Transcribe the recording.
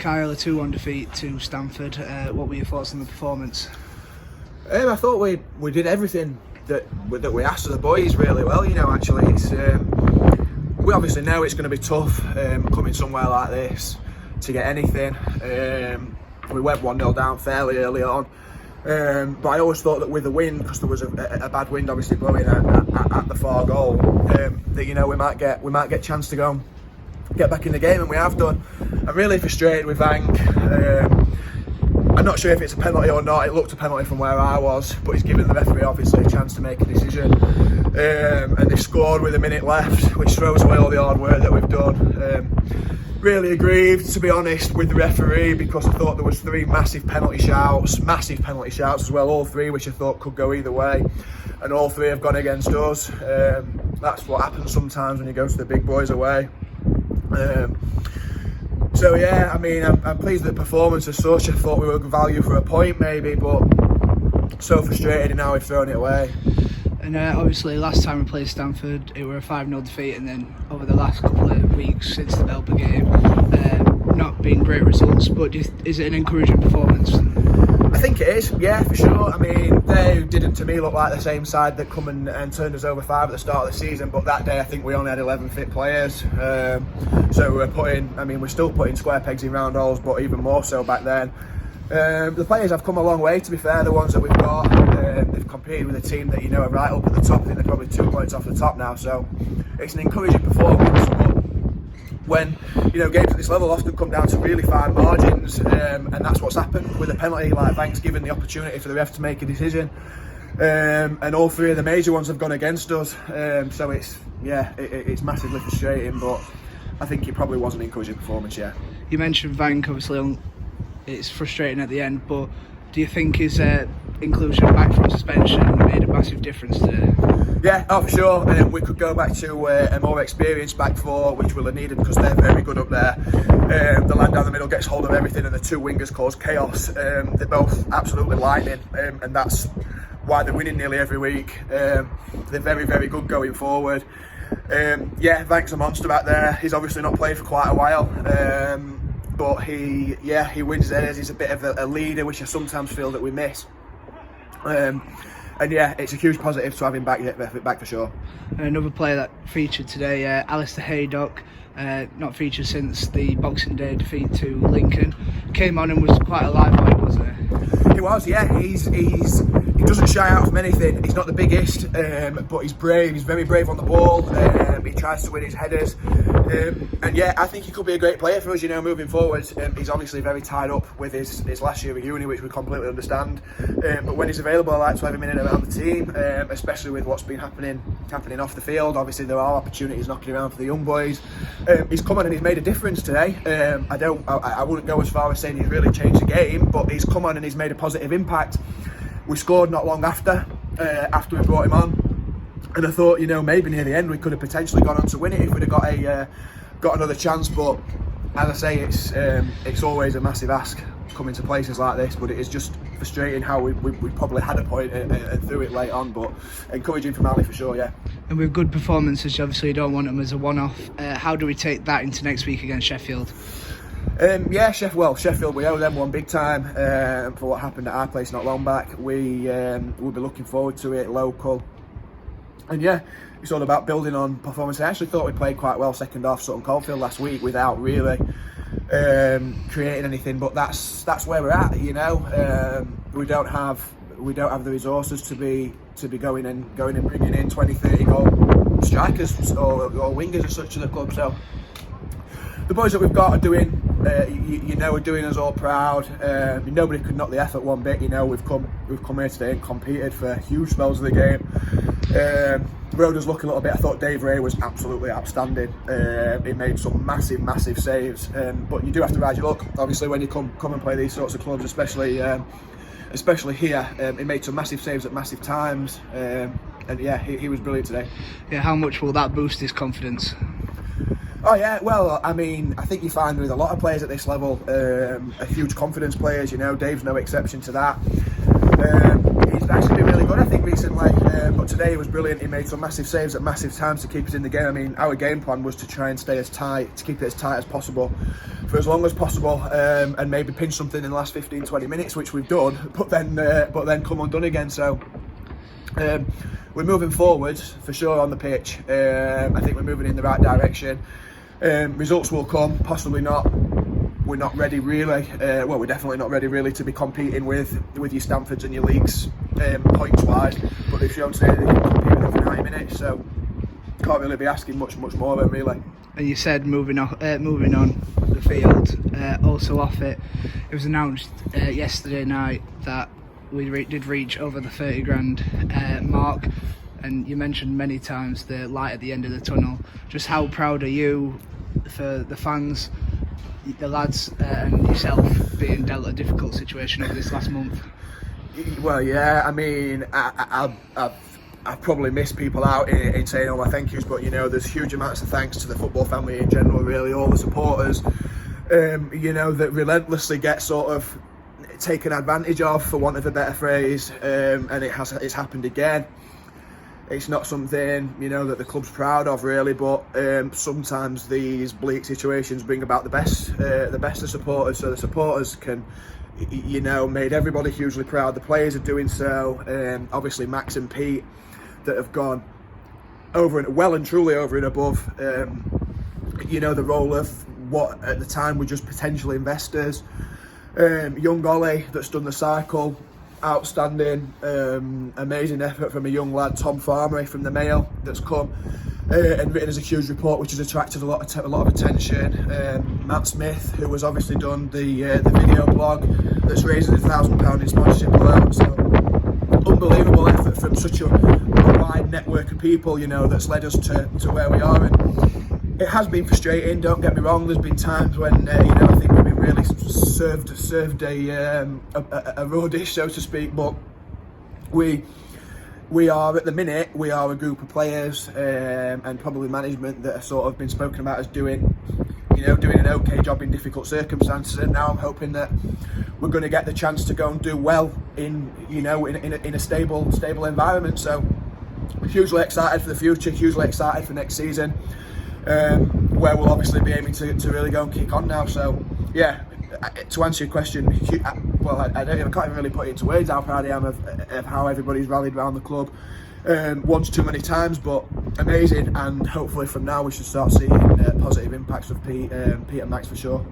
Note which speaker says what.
Speaker 1: Kyle, a 2-1 defeat to Stamford. What were your thoughts on the performance?
Speaker 2: I thought we did everything that we asked of the boys really well. Actually, it's we obviously know it's going to be tough coming somewhere like this to get anything. We went 1-0 down fairly early on, but I always thought that with the wind, because there was a bad wind obviously blowing at the far goal, that we might get a chance to go and get back in the game, and we have done. I'm really frustrated with Vank. I'm not sure if it's a penalty or not. It looked a penalty from where I was, but he's given the referee obviously a chance to make a decision. And they scored with a minute left, which throws away all the hard work that we've done. Really aggrieved, to be honest, with the referee, because I thought there was 3 massive penalty shouts as well, all 3 which I thought could go either way, and all 3 have gone against us. That's what happens sometimes when you go to the big boys away. So yeah, I mean, I'm pleased with the performance as such. I thought we were good value for a point maybe, but so frustrated now we've thrown it away.
Speaker 1: And obviously last time we played Stamford, it were a 5-0 defeat, and then over the last couple of weeks since the Belper game, not been great results, but is it an encouraging performance?
Speaker 2: I think it is, yeah, for sure. I mean, they didn't to me look like the same side that come and turned us over 5 at the start of the season, but that day I think we only had 11 fit players. So we're still putting square pegs in round holes, but even more so back then. The players have come a long way, to be fair, the ones that we've got. They've competed with a team that are right up at the top. I think they're probably 2 points off the top now, so it's an encouraging performance. But when games at this level often come down to really fine margins, and that's what's happened with a penalty. Like Vank's given the opportunity for the ref to make a decision, and all 3 of the major ones have gone against us. So it's massively frustrating, but I think it probably was an encouraging performance. Yeah.
Speaker 1: You mentioned Vank, obviously it's frustrating at the end, but do you think his inclusion back from suspension made a massive difference today?
Speaker 2: Yeah, for sure. We could go back to a more experienced back 4, which we'll have needed, because they're very good up there. The lad down the middle gets hold of everything, and the 2 wingers cause chaos. They're both absolutely lightning, and that's why they're winning nearly every week. They're very, very good going forward. Vank's a monster back there. He's obviously not played for quite a while. But he wins headers. He's a bit of a leader, which I sometimes feel that we miss. It's a huge positive to have him back for sure.
Speaker 1: And another player that featured today, Alistair Haydock, not featured since the Boxing Day defeat to Lincoln. Came on and was quite a lively, wasn't he?
Speaker 2: He was, yeah. He doesn't shy out from anything. He's not the biggest, but he's brave. He's very brave on the ball. He tries to win his headers. I think he could be a great player for us, moving forward. He's obviously very tied up with his last year at uni, which we completely understand. But when he's available, I like to have him in and around the team, especially with what's been happening off the field. Obviously, there are opportunities knocking around for the young boys. He's come on and he's made a difference today. I wouldn't go as far as saying he's really changed the game, but he's come on and he's made a positive impact. We scored not long after we brought him on, and I thought, maybe near the end we could have potentially gone on to win it if we'd have got another chance. But as I say, it's always a massive ask coming to places like this. But it is just frustrating how we probably had a point and threw it late on. But encouraging from Ali for sure, yeah.
Speaker 1: And with good performances, you obviously don't want them as a one-off. How do we take that into next week against Sheffield?
Speaker 2: Sheffield, we owe them one big time for what happened at our place not long back. We will be looking forward to it, local. And it's all about building on performance. I actually thought we played quite well second half Sutton Coldfield last week without really creating anything, but that's where we're at. We don't have the resources to be going and bringing in 20-30 goal strikers or wingers as such to the club. So the boys that we've got are doing are doing us all proud. Nobody could knock the effort one bit. We've come here today and competed for huge spells of the game. Road us look a little bit. I thought Dave Ray was absolutely outstanding. He made some massive saves. But you do have to ride your luck. Obviously, when you come and play these sorts of clubs, especially here, he made some massive saves at massive times. He was brilliant today.
Speaker 1: Yeah, how much will that boost his confidence?
Speaker 2: Oh yeah, well, I mean, I think you find with a lot of players at this level, a huge confidence players. Dave's no exception to that. He's actually been really good, I think, recently. But today he was brilliant. He made some massive saves at massive times to keep us in the game. I mean, our game plan was to try and stay as tight, to keep it as tight as possible for as long as possible, and maybe pinch something in the last 15-20 minutes, which we've done, but then come undone again. So we're moving forwards for sure on the pitch. I think we're moving in the right direction. Results will come, possibly not. We're not ready really. We're definitely not ready really to be competing with your Stamfords and your Leagues points wise. But they've shown today that they can compete with them for 90 minutes, so can't really be asking much more of them really.
Speaker 1: And you said moving on the field, also off it. It was announced yesterday night that we did reach over the 30 grand mark, and you mentioned many times the light at the end of the tunnel. Just how proud are you for the fans, the lads, and yourself being dealt a difficult situation over this last month?
Speaker 2: Well, yeah, I mean, I've probably missed people out in saying all my thank yous, but you know, there's huge amounts of thanks to the football family in general, really, all the supporters, you know, that relentlessly get sort of taken advantage of, for want of a better phrase, and it's happened again. It's not something, you know, that the club's proud of really, but sometimes these bleak situations bring about the best of supporters. So the supporters can, you know, made everybody hugely proud. The players are doing so. Obviously Max and Pete that have gone over and well and truly over and above, you know, the role of what at the time were just potential investors. Young Ollie that's done the cycle. Outstanding, amazing effort from a young lad, Tom Farmery from the Mail, that's come and written us a huge report which has attracted a lot of attention. Matt Smith, who has obviously done the video blog that's raised £1,000 in sponsorship alone. So unbelievable effort from such a wide network of people, you know, that's led us to where we are. And it has been frustrating, don't get me wrong. There's been times when you know, I think we've been really served a raw dish, so to speak. But we are at the minute, we are a group of players and probably management that have sort of been spoken about as doing an okay job in difficult circumstances. And now I'm hoping that we're going to get the chance to go and do well in a stable environment. So hugely excited for the future, hugely excited for next season. Where we'll obviously be aiming to really go and kick on now. So yeah, to answer your question, well, I can't even really put it into words how proud I am of how everybody's rallied around the club. Once too many times, but amazing, and hopefully from now we should start seeing positive impacts of Pete and Max for sure.